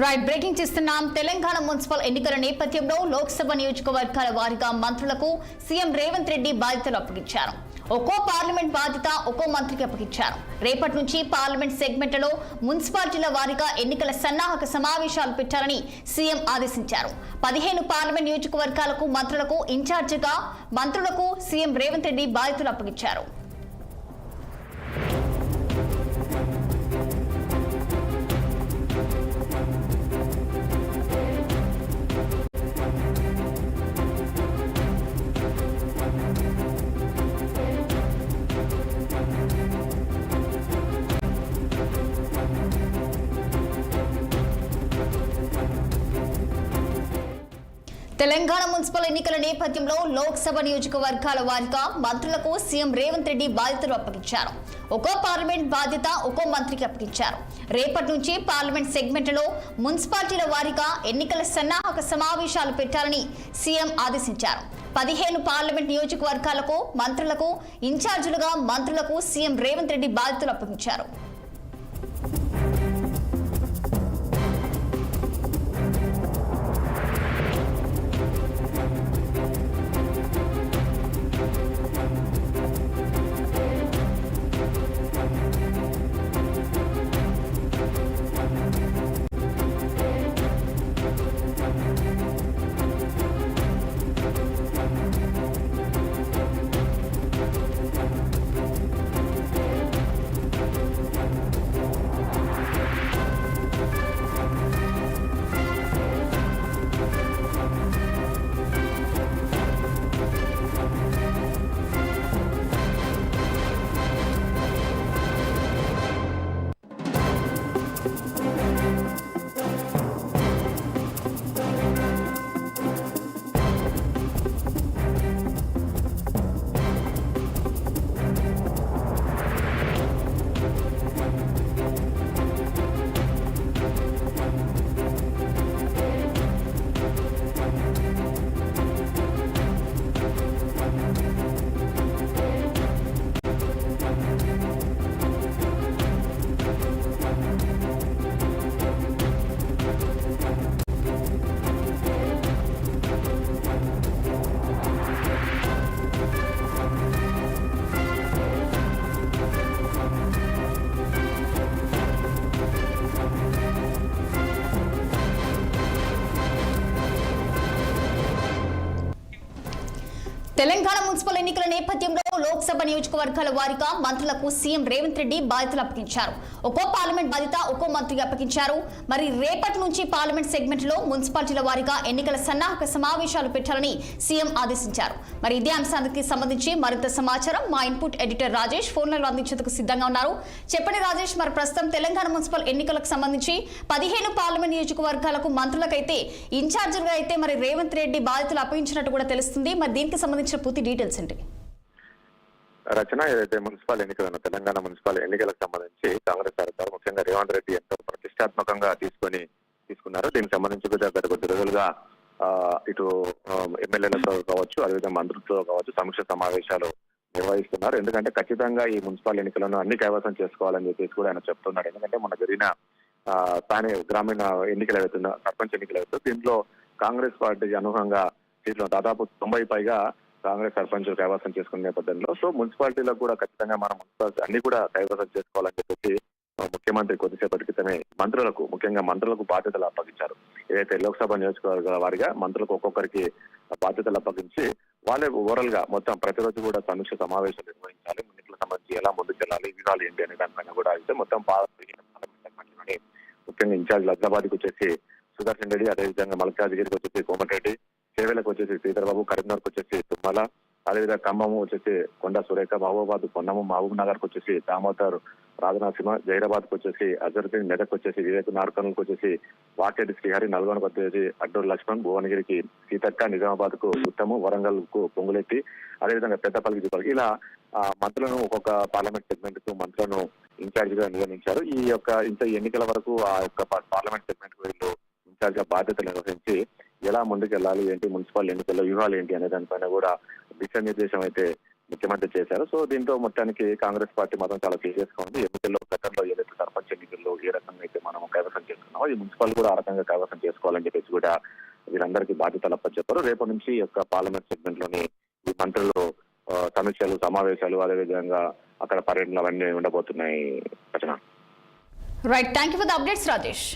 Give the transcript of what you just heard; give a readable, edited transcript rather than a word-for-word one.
Right breaking చేస్తున్నాం. Telangana municipal ఎన్నికల నేపథ్యంలో లోక్సభ నియోజకవర్గాల వారీగా మంత్రులకు సీఎం రేవంత్ రెడ్డి బాధ్యతలు అప్పగించారు. ఒక్కో పార్లమెంట్ బాధ్యత ఒక్కో మంత్రికి అప్పగించారు. రేపటి నుంచి పార్లమెంట్ సెగ్మెంట్లలో మున్సిపాలిటీల వారీగా ఎన్నికల సన్నాహక సమావేశాలు పెట్టాలని సీఎం ఆదేశించారు. 15 పార్లమెంట్ నియోజకవర్గాలకు మంత్రులకు ఇన్ఛార్జిగా మంత్రులకు సీఎం రేవంత్ రెడ్డి బాధ్యతలు అప్పగించారు. తెలంగాణ మున్సిపల్ ఎన్నికల నేపథ్యంలో లోక్సభ నియోజకవర్గాల వారీగా మంత్రులకు సీఎం రేవంత్ రెడ్డి బాధ్యతలు అప్పగించారు. ఒక్కో పార్లమెంట్ బాధ్యత ఒక్కో మంత్రికి అప్పగించారు. రేపటి నుంచి పార్లమెంట్ సెగ్మెంట్లలో మున్సిపాలిటీల వారీగా ఎన్నికల సన్నాహక సమావేశాలు పెట్టాలని సీఎం ఆదేశించారు. 15 పార్లమెంట్ నియోజకవర్గాలకు మంత్రులకు ఇన్ఛార్జీలుగా మంత్రులకు సీఎం రేవంత్ రెడ్డి బాధ్యతలు అప్పగించారు. తెలంగాణ మున్సిపల్ ఎన్నికల నేపథ్యంలో లోక్సభ నియోజకవర్గాల వారీగా మంత్రులకు సీఎం రేవంత్ రెడ్డి బాధ్యతలు అప్పగించారు. ఒక్కో పార్లమెంట్ బాధ్యత ఒక్కో మంత్రికి అప్పగించారు. మరి రేపటి నుంచి పార్లమెంట్ సెగ్మెంట్ లో మున్సిపాలిటీల వారీగా ఎన్నికల సన్నాహక సమావేశాలు పెట్టాలని సీఎం ఆదేశించారు. మరి ఇదే అంశానికి సంబంధించి మరింత సమాచారం మా input editor Rajesh phone line అందించేందుకు సిద్ధంగా ఉన్నారు. చెప్పండి రాజేష్, మరి ప్రస్తుతం తెలంగాణ మున్సిపల్ ఎన్నికలకు సంబంధించి 15 పార్లమెంట్ నియోజకవర్గాలకు మంత్రులకైతే ఇన్ఛార్జిగా అయితే మరి రేవంత్ రెడ్డి బాధ్యతలు అప్పగించినట్టు కూడా తెలుస్తుంది. మరి దీనికి సంబంధించి పూర్తి డీటెయిల్స్ ఏంటి? రచన ఏదైతే మున్సిపల్ ఎన్నికలను తెలంగాణ మున్సిపల్ ఎన్నికలకు సంబంధించి కాంగ్రెస్ సర్కార్ ముఖ్యంగా రేవంత్ రెడ్డి ఎంతో ప్రతిష్టాత్మకంగా తీసుకున్నారు. దీనికి సంబంధించి గత కొద్ది రోజులుగా ఇటు ఎమ్మెల్యేలతో కావచ్చు, అదేవిధంగా మంత్రులతో కావచ్చు సమీక్ష సమావేశాలు నిర్వహిస్తున్నారు. ఎందుకంటే ఖచ్చితంగా ఈ మున్సిపల్ ఎన్నికలను అన్ని కైవసం చేసుకోవాలని చెప్పేసి కూడా ఆయన చెప్తున్నాడు. ఎందుకంటే మొన్న జరిగిన స్థానిక గ్రామీణ ఎన్నికలు ఏవైతుందో సర్పంచ్ ఎన్నికలు ఏవైతే దీంట్లో కాంగ్రెస్ పార్టీకి అనుగుణంగా సీట్లు దాదాపు 90 పైగా కాంగ్రెస్ సర్పంచులు కైవసం చేసుకునే నేపథ్యంలో సో మున్సిపాలిటీలకు కూడా ఖచ్చితంగా మనం మున్సిపాలిటీ అన్ని కూడా కైవసం చేసుకోవాలని చెప్పేసి ముఖ్యమంత్రి కొద్దిసేపటి క్రితమే ముఖ్యంగా మంత్రులకు బాధ్యతలు అప్పగించారు. ఏదైతే లోక్సభ నియోజకవర్గాల వారిగా మంత్రులకు ఒక్కొక్కరికి బాధ్యతలు అప్పగించి వాళ్ళే ఓవరాల్ గా మొత్తం ప్రతిరోజు కూడా సమీక్ష సమావేశాలు నిర్వహించాలి. ఎన్నికలకు సంబంధించి ఎలా ముందుకెళ్ళాలి, విధాలు ఏంటి అనే దానిపైన కూడా అయితే మొత్తం ముఖ్యంగా ఇన్ఛార్జ్ హైదరాబాద్కి వచ్చేసి సుదర్శన్ రెడ్డి, అదేవిధంగా మల్కాజ్గిరికి వచ్చేసి కోమటిరెడ్డి, చేవెలకు వచ్చేసి శ్రీధర్బాబు, కరీంనగర్కి వచ్చేసి తుమ్మల, అదేవిధంగా ఖమ్మము వచ్చేసి కొండ సురేఖ, మహబూబాబాద్ పొన్నము, మహబూబ్ నగర్ కు వచ్చేసి దామోదర్ రాజనరసింహ, జైరాబాద్ కు వచ్చేసి అజరుద్దీన్, మెదక్ వచ్చేసి వివేక్, నార్కర్నూలు వచ్చేసి వాటేటి శ్రీహరి, నల్గొండకు వచ్చేసి అడ్డూరు లక్ష్మణ్, భువనగిరికి సీతక్క, నిజామాబాద్ కు ఉత్తము, వరంగల్ కు పొంగులెట్టి, అదేవిధంగా పెద్దపల్లికి దీపాలి, ఇలా మంత్రులను ఒక్కొక్క పార్లమెంట్ సెగ్మెంట్ కు మంత్రులను ఇన్ఛార్జ్ గా నియమించారు. ఈ యొక్క ఎన్నికల వరకు ఆ యొక్క పార్లమెంట్ సెగ్మెంట్ కు వీళ్ళు ఇన్ఛార్జ్ గా బాధ్యతలు నిర్వహించి ఎలా ముందుకెళ్లాలి ఏంటి, మున్సిపల్ ఎన్నికల్లో వ్యూహాలు ఏంటి అనే దానిపైన కూడా దిశానిర్దేశం అయితే ముఖ్యమంత్రి చేశారు. సో దీంతో మొత్తానికి కాంగ్రెస్ పార్టీ మాత్రం చాలా సీరియస్ గా ఉంది. ఎన్నికల్లో గతంలో ఏదైతే సర్పంచ్ ఎన్నికల్లో ఏ రకంగా అయితే మనం కైవసం చేస్తున్నామో చేస్తున్నామో ఈ మున్సిపల్ కూడా ఆ రకంగా కైవసం చేసుకోవాలని చెప్పేసి కూడా వీరందరికీ బాధ్యతలు అప్పచెప్పారు. రేపటి నుంచి ఈ యొక్క పార్లమెంట్ సెగ్మెంట్ లోని ఈ మంత్రులు సమీక్షలు, సమావేశాలు, అదేవిధంగా అక్కడ పర్యటనలు అవన్నీ ఉండబోతున్నాయి. Rachana. Right, thank you for the updates Rajesh.